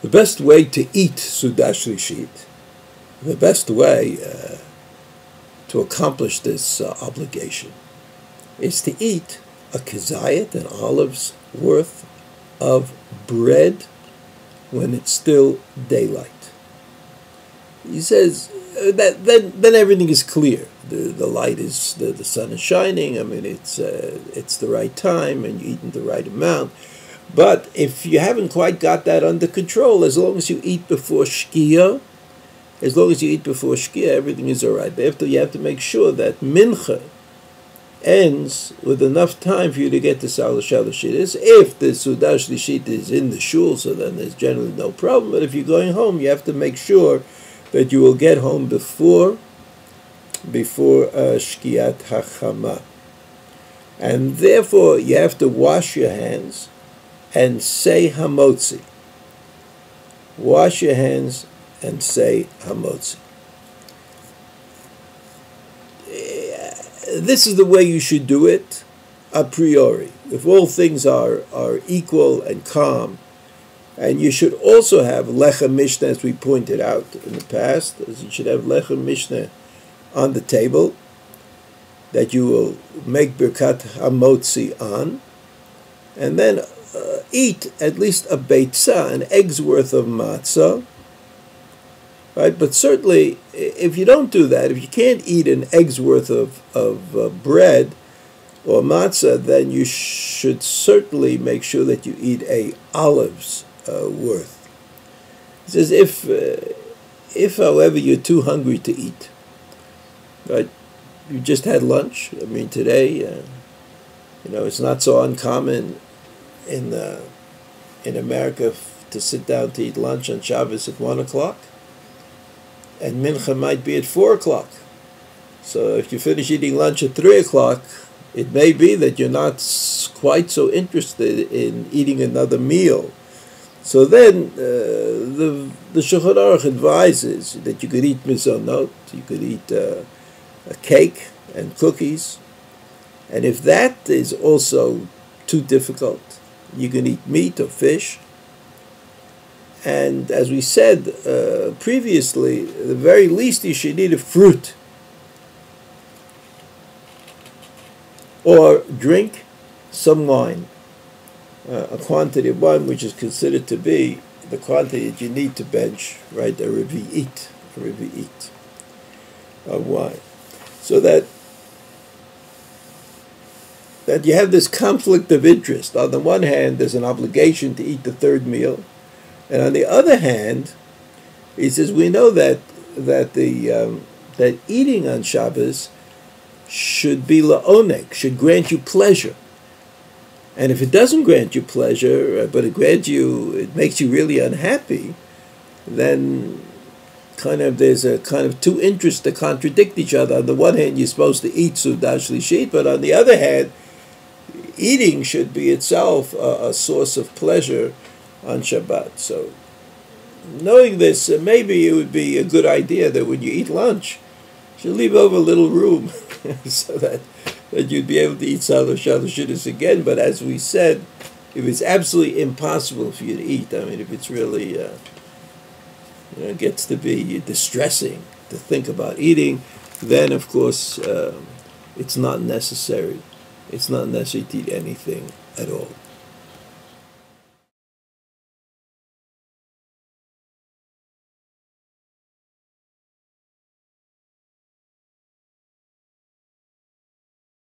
The best way to eat Suda Shlishit, the best way to accomplish this obligation, is to eat a kezayit, an olive's worth of bread when it's still daylight. He says that then everything is clear. The light is the sun is shining. I mean, it's the right time, and you're eating the right amount. But if you haven't quite got that under control, as long as you eat before Shkia, everything is all right. But you have to make sure that Mincha ends with enough time for you to get to Salah Shalashidis. If the Suda Shlishit is in the shul, so then there's generally no problem. But if you're going home, you have to make sure that you will get home before Shkiat HaChama. And therefore, you have to wash your hands and say Hamotzi. Wash your hands and say Hamotzi. This is the way you should do it a priori. If all things are equal and calm, and you should also have Lechem Mishnah, as we pointed out in the past, as you should have Lechem Mishnah on the table that you will make Birkat Hamotzi on, and then eat at least a beitzah, an egg's worth of matzah, right? But certainly, if you don't do that, if you can't eat an egg's worth of bread or matzah, then you should certainly make sure that you eat a olive's worth. It says if, however, you're too hungry to eat, right? You just had lunch. I mean, today, it's not so uncommon in America to sit down to eat lunch on Shabbos at 1 o'clock, and Mincha might be at 4 o'clock. So if you finish eating lunch at 3 o'clock, it may be that you're not quite so interested in eating another meal. So then the Shulchan Aruch advises that you could eat mizonot, you could eat a cake and cookies, and if that is also too difficult, you can eat meat or fish. And as we said previously, at the very least you should eat a fruit or drink some wine, a quantity of wine which is considered to be the quantity that you need to bench, right, a revi'it of wine. So that you have this conflict of interest. On the one hand, there's an obligation to eat the third meal, and on the other hand, he says we know that eating on Shabbos should be la'oneg, should grant you pleasure. And if it doesn't grant you pleasure, but it makes you really unhappy, then there's a kind of two interests that contradict each other. On the one hand, you're supposed to eat Suda Shlishit, but on the other hand, eating should be itself a source of pleasure on Shabbat. So, knowing this, maybe it would be a good idea that when you eat lunch, you should leave over a little room so that you'd be able to eat Salah Shalashidus again. But as we said, if it's absolutely impossible for you to eat, I mean, if it's really it gets to be distressing to think about eating, then of course it's not necessary. It's not necessary to eat anything at all.